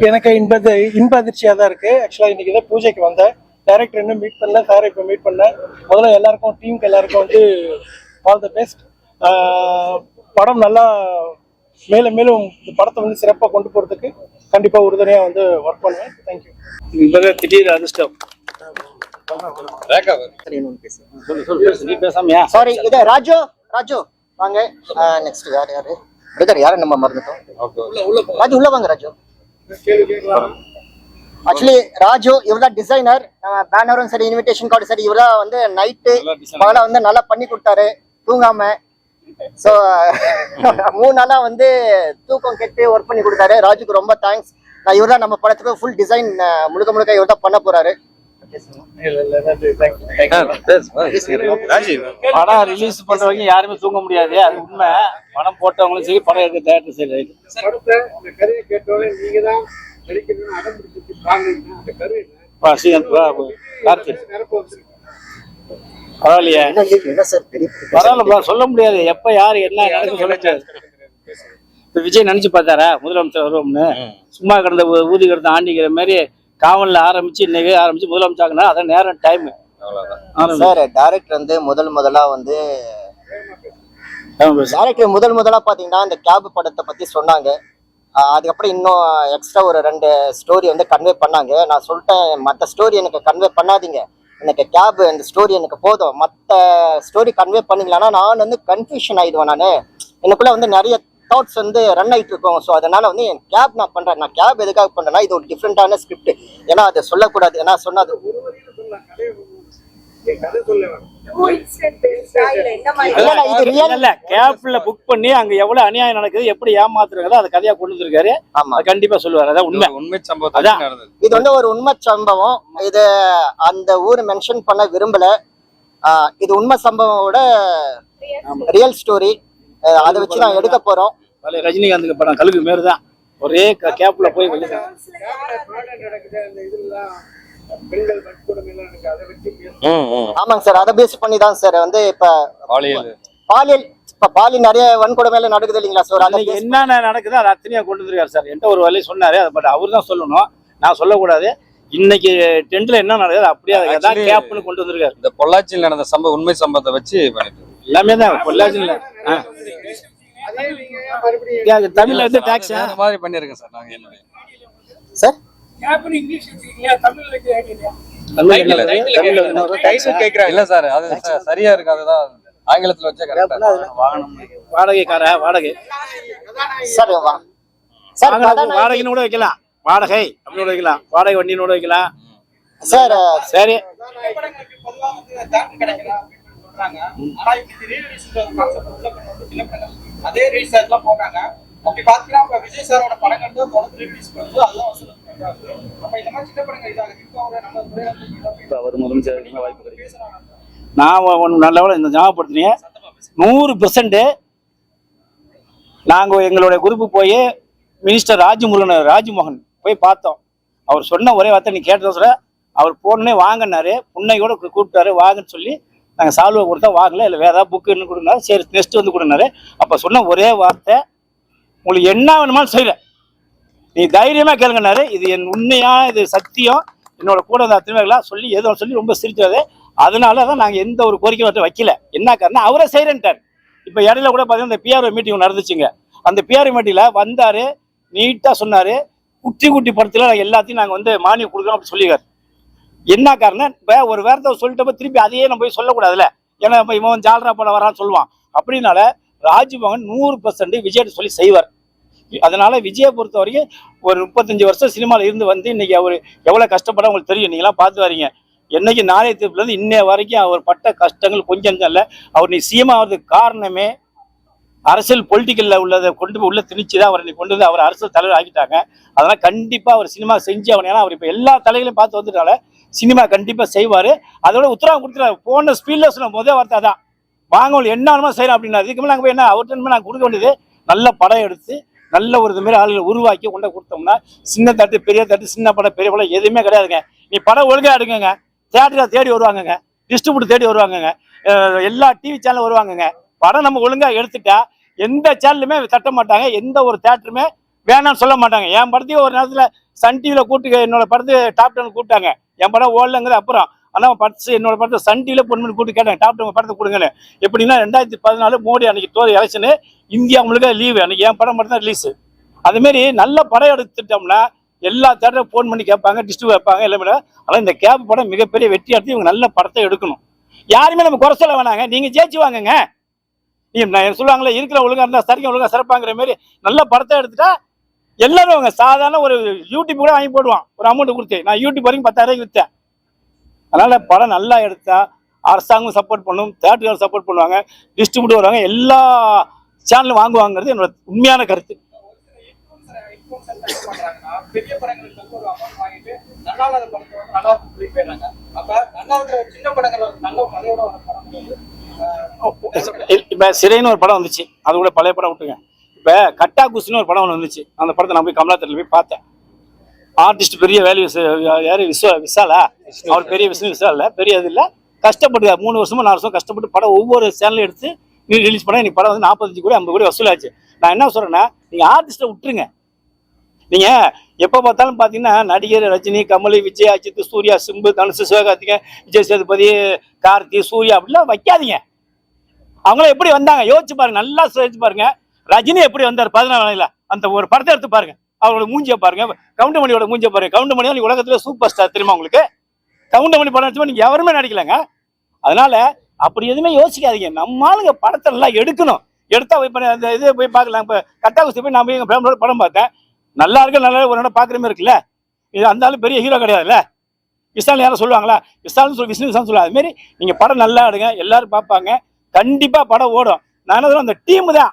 எனக்கு இன்ப அதிர்ச்சியாக தான் இருக்குது. ஆக்சுவலாக இன்றைக்கி தான் பூஜைக்கு வந்தேன். டைரக்டர் இன்னும் மீட் பண்ணல, சாரை இப்போ மீட் பண்ணேன். முதல்ல எல்லாருக்கும் டீமுக்கு எல்லாருக்கும் வந்து ஆல் த பெஸ்ட். படம் நல்லா மேலும் மேலும் இந்த படத்தை வந்து சிறப்பாக கொண்டு போகிறதுக்கு கண்டிப்பாக உறுதுணையாக வந்து ஒர்க் பண்ணுவேன். தேங்க்யூ. இப்போ திடீர் அதிர்ஷ்டம். சாரி, இது ராஜு வாங்க. நெக்ஸ்ட் வேற யாரு பிரதர்? யாரை நம்ம மறந்துட்டோம். ராஜு உள்ள வாங்க. ராஜு ஆக்சுவலி ராஜு இவர்தான் டிசைனர். பேனரும் சரி, இன்விடேஷன் கார்டு சரி, இவர்தான் வந்து நைட்டு பகல வந்து நல்லா பண்ணி கொடுத்தாரு தூங்காம. ஸோ 3 நாளா வந்து தூக்கம் கெட்டு ஒர்க் பண்ணி கொடுத்தாரு. ராஜுக்கு ரொம்ப தேங்க்ஸ். இவர்தான் நம்ம படத்துக்கு ஃபுல் டிசைன் முழுக்க இவர் தான் பண்ண போறாரு. படம் ரிலீஸ் பண்றவங்க யாருமே தூங்க முடியாது, அது உண்மை. படம் போட்டவங்களும் சரி, படம் எடுக்க தேட்டர் சரி. பரவாயில்லையே, பரவாயில்ல, சொல்ல முடியாது எப்ப யாரு என்ன நடக்கும் சொல்ல. விஜய் நினைச்சு பார்த்தாரா முதலமைச்சர் வருவோம்னு? சும்மா கிடந்த ஊதி கிடந்த ஆண்டிக்கிற மாதிரி காவல்ல ஆரம்பிச்சு இன்னைக்கு ஆரம்பிச்சு முதலமைச்சாங்கன்னா அதான் நேரம் டைம். சார் டைரக்டர் வந்து முதலா வந்து டைரக்டர் முதலா பாத்தீங்கன்னா இந்த கேப் படத்தை பத்தி சொன்னாங்க. அதுக்கப்புறம் இன்னும் எக்ஸ்ட்ரா ஒரு 2 ஸ்டோரி வந்து கன்வே பண்ணாங்க. நான் சொல்லிட்டேன், மற்ற ஸ்டோரி எனக்கு கன்வே பண்ணாதீங்க, எனக்கு கேப் இந்த ஸ்டோரி எனக்கு போதும், மற்ற ஸ்டோரி கன்வே பண்ணீங்களான்னா நான் வந்து கன்ஃபியூஷன் ஆயிடுவேன். நான் எனக்குள்ள வந்து நிறைய தாட்ஸ் வந்து ரன் ஆகிட்டு இருக்கோம். ஸோ அதனால வந்து என் கேப் நான் பண்றேன். நான் கேப் எதுக்காக பண்றேன்னா இது ஒரு டிஃப்ரெண்டான ஸ்கிரிப்ட். ஏன்னா அதை சொல்லக்கூடாது. ஏன்னா சொன்னது கேப்ல புக் பண்ணி அங்க எவ்வளவு அநியாயம் நடக்குது, எப்படி ஏமாத்துறாங்க, அதை கதையா கொண்டு வந்திருக்காரு. கண்டிப்பா சொல்லுவாரு. அதான் உண்மை சம்பவம். இது வந்து ஒரு உண்மை சம்பவம். இது அந்த ஊர் மென்ஷன் பண்ண விரும்பல. இது உண்மை சம்பவத்தோட ரியல் ஸ்டோரி. அதை வச்சு நான் எடுக்க போறோம். ரஜினிகாந்துக்கு படம் கழுகு மாரிதான், ஒரே கேப்ல போய் ஆமாங்க சார், அதை பேஸ் பண்ணி தான் சார் வந்து இப்ப பாலியல் நிறைய வன்கொடுமை எல்லாம் நடக்குது இல்லைங்களா சார்? என்னென்ன நடக்குது அது அத்தனையா கொண்டு வந்துருக்காரு சார். என்கிட்ட ஒரு வழி சொன்னாரு, பட் அவர் தான் சொல்லணும், நான் சொல்லக்கூடாது. இன்னைக்கு டென்ட்ல என்ன நடக்குது அப்படியே கேப்னு கொண்டு வந்திருக்காரு. இந்த பொள்ளாச்சியில் நடந்த சம்பவம் உண்மை சம்பவத்தை வச்சு பண்ணிட்டு எல்லாமே தான் பொள்ளாச்சியில் தமிழ்ல வந்து டாக்ஸ் மாதிரி பண்ணிருக்கேன் சார். நாங்க என்ன சார் இல்ல சார், அது சரியா இருக்கு. அதுதான் ஆங்கிலத்துல வச்சா கரெக்டா. வாடகை சார் வாடகைன்னு கூட வைக்கலாம், வாடகை அப்படின்னு வைக்கலாம், வாடகை வண்டின்னு வைக்கலாம் சார். சரி, நான் நல்ல இந்த ஞாபகப்படுத்தினீங்க. 100% நாங்க எங்களுடைய குரூப்பு போய் மினிஸ்டர் ராஜ்மோகன் போய் பார்த்தோம். அவர் சொன்ன ஒரே வார்த்தை நீ கேட்டத, அவர் போனே வாங்கினாரு, புன்னையோட கூப்பிட்டாரு வாங்கன்னு சொல்லி. நாங்கள் சால்வை கொடுத்தா வாங்கல, இல்லை வேற ஏதாவது புக்கு என்ன கொடுனாரு, சரி நெக்ஸ்ட் வந்து கொடுனாரு. அப்போ சொன்ன ஒரே வார்த்தை, உங்களுக்கு என்ன வேணுமாலும் செய்யல, நீ தைரியமா கேளுங்கன்னாரு. இது என் உண்மையா, இது சத்தியம், என்னோட கூட அந்த அத்தனைலாம் சொல்லி ஏதோ சொல்லி ரொம்ப சிரிச்சாரு. அதனால தான் நாங்கள் எந்த ஒரு கோரிக்கை வைக்கல. என்ன காரணம், அவரே செய்யறேன்ட்டார். இப்போ இடையில கூட பார்த்தீங்கன்னா இந்த பிஆர்ஓ மீட்டிங் நடந்துச்சுங்க. அந்த பிஆர்ஓ மீட்டிங்ல வந்தாரு, நீட்டா சொன்னாரு, குட்டி படத்துல எல்லாத்தையும் நாங்கள் வந்து மானியம் கொடுக்குறோம் அப்படி சொல்லிக்காரு. என்ன காரணம், இப்போ ஒரு வேறத்தை சொல்லிட்டப்ப திருப்பி அதையே நம்ம போய் சொல்லக்கூடாதுல்ல. ஏன்னா இப்போ இவன் ஜாலரா படம் வரான்னு சொல்லுவான். அப்படின்னால ராஜ்மோகன் 100% விஜய் சொல்லி செய்வார். அதனால விஜயை பொறுத்த வரைக்கும் ஒரு 35 வருஷம் சினிமாவில் இருந்து வந்து இன்னைக்கு அவர் எவ்வளோ கஷ்டப்பட உங்களுக்கு தெரியும். நீங்களாம் பார்த்து வரீங்க. என்னைக்கு நாளைய தீர்ப்புலேருந்து இன்னைய வரைக்கும் அவர் பட்ட கஷ்டங்கள் கொஞ்சம் இல்லை. அவர் நீ சிஎம் ஆகிறதுக்கு காரணமே அரசியல் பொலிட்டிக்கல்ல உள்ளதை கொண்டு போய் உள்ள திணிச்சுதான் அவர் கொண்டு வந்து அவர் அரசியல் தலைவர் ஆக்கிட்டாங்க. அதனால கண்டிப்பா அவர் சினிமா செஞ்சு அவன், ஏன்னா அவர் இப்ப எல்லா தலைகளையும் பார்த்து வந்துட்டால சினிமா கண்டிப்பா செய்வாரு. அதோட உத்தரவாதம் கொடுத்துருவாரு. போன ஸ்பீட்ல சொன்ன முதல் வார்த்தை தான், வாங்க என்ன செய்யலாம் அப்படின்னா. அதுக்கு நாங்கள் போய் என்ன அவர்கிட்ட நாங்கள் கொடுக்க வேண்டியது, நல்ல படம் எடுத்து நல்ல ஒரு இது மாதிரி ஆளுகளை உருவாக்கி கொண்டு கொடுத்தோம்னா, சின்ன தட்டு பெரிய தட்டு, சின்ன படம் பெரிய படம் எதுவுமே கிடையாதுங்க. நீ படம் ஒழுங்கா எடுக்குங்க, தியேட்டரை தேடி வருவாங்கங்க, டிஸ்ட்ரிபியூட்டர் தேடி வருவாங்கங்க, எல்லா டிவி சேனல் வருவாங்கங்க. படம் நம்ம ஒழுங்கா எடுத்துட்டா எந்த சேனலுமே தட்ட மாட்டாங்க, எந்த ஒரு தியேட்டருமே வேணாம்னு சொல்ல மாட்டாங்க. என் படத்தையும் ஒரு நேரத்தில் சன் டிவியில் கூட்டு என்னோட படத்தை டாப் 10 கூப்பிட்டாங்க. என் படம் ஓடலங்கிறது அப்புறம். ஆனால் என்னோட படத்தை சன் டிவியில் பொண்ணு பண்ணி கூட்டு கேட்டாங்க டாப் 10 படத்தை கொடுங்கன்னு. எப்படின்னா 2014 மோடி அன்னைக்கு எலெக்ஷனு, இந்தியா முழுக்க லீவு, அன்னைக்கு என் படம் மட்டும் தான் ரிலீஸு. அதுமாரி நல்ல படம் எடுத்துட்டோம்னா எல்லா தேட்டரும் ஃபோன் பண்ணி கேட்பாங்க, டிஸ்ட்ரிபியூட் வைப்பாங்க எல்லாமே. ஆனால் இந்த கேப் படம் மிகப்பெரிய வெற்றி எடுத்து இவங்க நல்ல படத்தை எடுக்கணும். யாருமே நம்ம குறை சொல்ல வேணாங்க, நீங்கள் ஜெயிச்சு வாங்குங்க. நான் சொல்லுவாங்களே இருக்கிற ஒழுங்கா இருந்தால் சரிங்க ஒழுங்கா சிறப்பாங்கிற மாதிரி நல்ல படத்தை எடுத்துட்டா எல்லாரும் அவங்க சாதாரண ஒரு யூடியூப் கூட வாங்கி போடுவான் ஒரு அமௌண்ட் கொடுத்து. நான் யூடியூப் வரைக்கும் 10,000 விற்றேன். அதனால படம் நல்லா எடுத்தா அரசாங்கம் சப்போர்ட் பண்ணும், தேட்டர்கள் சப்போர்ட் பண்ணுவாங்க, டிஸ்ட்ரிபியூட்டர் வருவாங்க, எல்லா சேனலும் வாங்குவாங்கிறது என்னோட உண்மையான கருத்து. பெரிய படங்களுக்கு வந்து ஒரு அமௌண்ட் வாங்கிட்டு நல்லா இல்லாத படத்தை வந்து நல்லா சொல்லி போயிடுறாங்க. அப்ப நல்லா இருக்கிற சின்ன படங்கள் நல்ல கதையோட ஒரு படம் வந்து இப்ப சிறைன்னு ஒரு படம் வந்துச்சு, அது கூட பழைய படம் விட்டுங்க. இப்ப கட்டா குஸ்தின்னு ஒரு படம் ஒன்று வந்துச்சு. அந்த படத்தை நான் போய் கமலா தேட்டர்ல போய் பார்த்தேன். ஆர்டிஸ்ட் பெரிய வேல்யூ யாரு விசாலா, அவர் பெரிய விசால் இல்லை, பெரிய இது இல்லை, கஷ்டப்பட்டு 3 வருஷமா 4 வருஷம் கஷ்டப்பட்டு படம் ஒவ்வொரு சேனலும் எடுத்து ரிலீஸ் பண்ண இன்னைக்கு படம் வந்து 45 கோடி 50 கோடி வசூலாச்சு. நான் என்ன சொல்றேன்னா, நீங்க ஆர்டிஸ்ட்டை விட்டுருங்க. நீங்க எப்ப பார்த்தாலும் பாத்தீங்கன்னா நடிகர் ரஜினி, கமல், விஜய், அஜித், சூர்யா, சிம்பு, தனுஷ், சிவகார்த்திகேயன், விஜய் சேதுபதி, கார்த்தி, சூர்யா அப்படிலாம் வைக்காதீங்க. அவங்களும் எப்படி வந்தாங்க யோசிச்சு பாருங்க, நல்லா யோசிச்சு பாருங்க. ரஜினி எப்படி வந்தார் 14 அந்த ஒரு படத்தை எடுத்து பாருங்க, அவரோட மூஞ்சியை பாருங்க, கவுண்டமணியோட மூஞ்சியை பாருங்க. கவுண்டமணி தான் உலகத்துல சூப்பர் ஸ்டார், தெரியுமா உங்களுக்கு? கவுண்டமணி படம் எடுத்து நீங்க யாருமே நடிக்கலங்க. அதனால அப்படி எதுவுமே யோசிக்காதீங்க. நம்ம ஆளுங்க படத்தை எல்லாம் எடுக்கணும். எடுத்தா அந்த இது போய் பார்க்கலாம். இப்ப கட்டா குஸ்தி போய் நான் போய் எங்க ஃபேமிலியோட படம் பார்த்தேன். நல்லா இருக்கு, நல்லா ஒரு இடம் பாக்குற மாதிரி இருக்குல்ல. இது அந்த ஆளு பெரிய ஹீரோ கிடையாதுல்ல. விசால் யாரும் சொல்லுவாங்களா? விசால்னு சொல்லி விஷ்ணு சொல்லுவாங்க. அது மாதிரி நீங்க படம் நல்லா எடுங்க, எல்லாரும் பார்ப்பாங்க, கண்டிப்பா படம் ஓடும். நான் என்ன சொல்றேன், அந்த டீம் தான்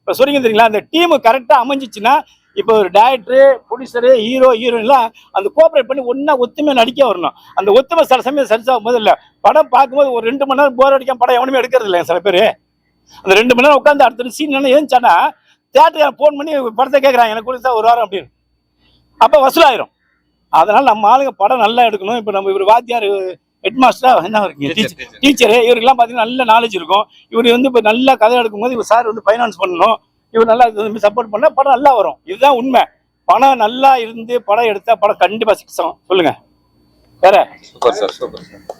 இப்ப சொல்றீங்க தெரியுங்களா, அந்த டீம் கரெக்டா அமைஞ்சிச்சுன்னா இப்போ ஒரு டைரக்டர், ப்ரொடியூசரு, ஹீரோ, ஹீரோயின்லாம் அந்த கோஆபரேட் பண்ணி ஒன்னா ஒத்துமையா நடிக்க வரணும். அந்த ஒத்துமை சில சமயம் சரிசாகும் போது இல்லை, படம் பார்க்கும்போது ஒரு 2 மணி நேரம் போர் அடிக்காம படம் எவனுமே எடுக்கிறது இல்லை. சில பேர் அந்த 2 மணி நேரம் உட்காந்து அடுத்த சீன் ஏஞ்சானா தேட்டருக்கு ஃபோன் பண்ணி படத்தை கேட்குறாங்க, எனக்கு கொடுத்தா ஒரு வாரம் அப்படின்னு. அப்போ வசூலாயிரும். அதனால நம்ம ஆளுங்க படம் நல்லா எடுக்கணும். இப்போ நம்ம இவர் வாத்தியார், ஹெட் மாஸ்டரா என்ன இருக்கீங்க, டீச்சரு, இவருக்கெல்லாம் பார்த்தீங்கன்னா நல்ல நாலேஜ் இருக்கும். இவர் வந்து இப்போ நல்லா கதை எடுக்கும்போது இவர் சார் வந்து ஃபைனான்ஸ் பண்ணணும், இவர் நல்லா சப்போர்ட் பண்ணா படம் நல்லா வரும். இதுதான் உண்மை. பணம் நல்லா இருந்து படம் எடுத்தா படம் கண்டிப்பா சக்சஸ் ஆகும். சொல்லுங்க வேற.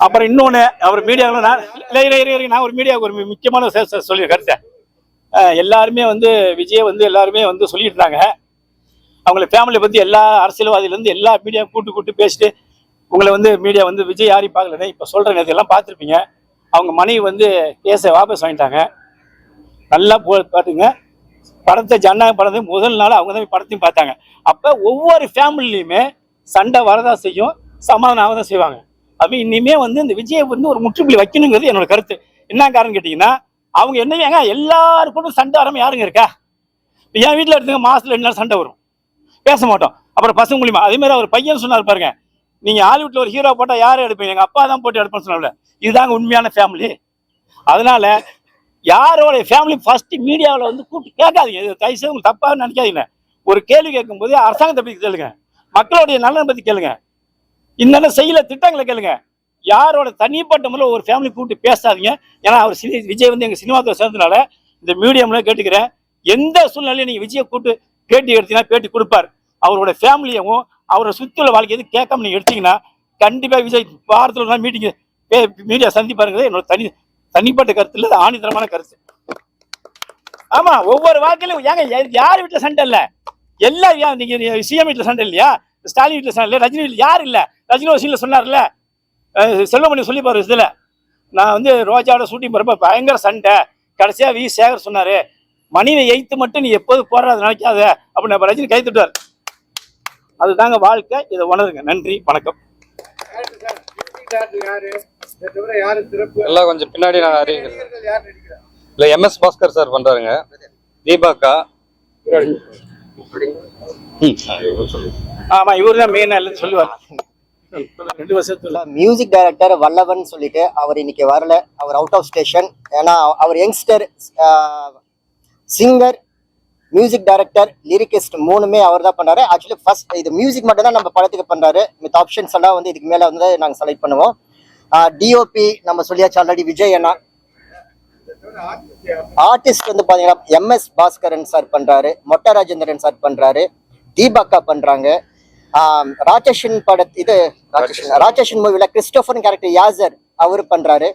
அப்புறம் இன்னொன்னு, அவர் மீடியாவில் நான் ஒரு மீடியாவுக்கு ஒரு முக்கியமான சொல்லி கருத்தேன். எல்லாருமே வந்து விஜய் வந்து எல்லாருமே வந்து சொல்லிட்டு இருந்தாங்க. அவங்களை ஃபேமிலியை பற்றி எல்லா அரசியல்வாதியிலேருந்து எல்லா மீடியா கூட்டு பேசிட்டு உங்களை வந்து மீடியா வந்து விஜய் யாரையும் பார்க்கலன்னு இப்போ சொல்கிறேன். இதெல்லாம் பார்த்துருப்பீங்க. அவங்க மனைவி வந்து கேஸை வாபஸ் வாங்கிட்டாங்க. நல்லா பார்த்துங்க. படத்தை ஜனநாயக படத்தை முதல் நாள் அவங்க தான் படத்தையும் பார்த்தாங்க. அப்போ ஒவ்வொரு ஃபேமிலியுமே சண்டை வரதான் செய்யும், சமாதானம் ஆக தான் செய்வாங்க. அப்போ இனிமே வந்து இந்த விஜயை வந்து ஒரு முற்றுப்புள்ளி வைக்கணுங்கிறது என்னோட கருத்து. என்ன காரணம் கேட்டிங்கன்னா, அவங்க என்னங்க எல்லாருக்கும் சண்டை வராமல் யாருங்க இருக்கா? என் வீட்டில் எடுத்துங்க, மாசத்துல 2 நாள் சண்டை வரும், பேச மாட்டோம். அப்புறம் பசங்க மூலியமா அதே மாதிரி அவர் பையன் சொன்னார் பாருங்க, நீங்க ஹாலிவுட்ல ஒரு ஹீரோ போட்டா யாரும் எடுப்பீங்க, எங்க அப்பா தான் போட்டு எடுப்பேன்னு சொன்னால. இதுதாங்க உண்மையான ஃபேமிலி. அதனால யாரோட ஃபேமிலி ஃபர்ஸ்ட் மீடியாவில் வந்து கூப்பிட்டு கேட்காதீங்க. இது தயவுசெய்து உங்களுக்கு தப்பாக நினைக்காதீங்க. ஒரு கேள்வி கேட்கும்போது அரசாங்கத்தை பற்றி கேளுங்க, மக்களுடைய நலனை பற்றி கேளுங்க, இன்னும் செய்யல திட்டங்களை கேளுங்க. யாரோட தனிப்பட்ட முறையில் ஒரு ஃபேமிலி கூப்பிட்டு பேசாதீங்க. ஏன்னா அவர் விஜய் வந்து எங்கள் சினிமாத்துறை சேர்ந்ததுனால இந்த மீடியம்ல கேட்டுக்கிறேன், எந்த சூழ்நிலையும் நீங்கள் விஜயை கூப்பிட்டு பேட்டி எடுத்தீங்கன்னா பேட்டி கொடுப்பார். அவரோட ஃபேமிலியவும் அவரோட சுற்றுல வாழ்க்கை எது கேட்காம நீங்கள் எடுத்தீங்கன்னா கண்டிப்பாக விஜய் வாரத்தில் ஒரு நாள் மீட்டிங் மீடியா சந்திப்பாருங்கிறது என்னோட தனிப்பட்ட கருத்து இல்லை, ஆணித்தரமான கருத்து. ஆமா, ஒவ்வொரு வாக்கிலும் ஏங்க யார் வீட்டில் சண்டை இல்லை, எல்லாம் நீங்க சிஎம் வீட்டில் சண்டை இல்லையா, ஸ்டாலின் வீட்டில் சண்டை இல்லை, ரஜினி வீட்டில் யார் இல்லை? ரஜினி ஒரு சீனில் சொன்னார்ல, செல்வமணி சொல்லி பாரு, இதுல நான் வந்து ரோஜாவோட ஷூட்டிங் போறப்ப பயங்கர சண்டை, கடைசியா வி சேகர் சொன்னாரு, மனைவி எய்த்து மட்டும் நீ எப்போது போடுறது நினைக்காத அப்படின்னு ரஜினி கை தட்டுவார். அதுதாங்க வாழ்க்கை, இதை உணருங்க. நன்றி, வணக்கம். எல்லாம் கொஞ்சம் பின்னாடி நான் அறிவிக்கிறேன். இல்ல MS பாஸ்கர் சார் பண்றாருங்க, தீபாக்கா. ஆமா, இவரு தான் மெயினா இல்லைன்னு சொல்லுவார். 2 வருஷத்துல மியூசிக் டைரக்டர் வல்லவன் சொல்லிட்டு அவர் இன்னைக்கு வரல, அவர் அவுட் ஆஃப் ஸ்டேஷன். ஏன்னா அவர் youngster, singer, music director, lyricist 3மே அவர் தான் பண்ணாரு. ஆக்சுவலி ஃபர்ஸ்ட் இது மியூசிக் மட்டும் தான் நம்ம படத்துக்கு பண்றாரு. மித்த ஆப்ஷன்ஸ் எல்லாம் வந்து இதுக்கு மேல வந்து நாங்கள் செலக்ட் பண்ணுவோம். டிஓபி நம்ம சொல்லியாச்சு ஆல்ரெடி, விஜய் அண்ணா. ஆர்டிஸ்ட் வந்து பாத்தீங்கன்னா MS பாஸ்கரன் சார் பண்றாரு, மொட்ட ராஜேந்திரன் சார் பண்றாரு, தீபாக்கா பண்றாங்க. ராட்சசன் மூவில கிறிஸ்டோபர் கேரக்டர் யாசர் அவரு பண்றாரு.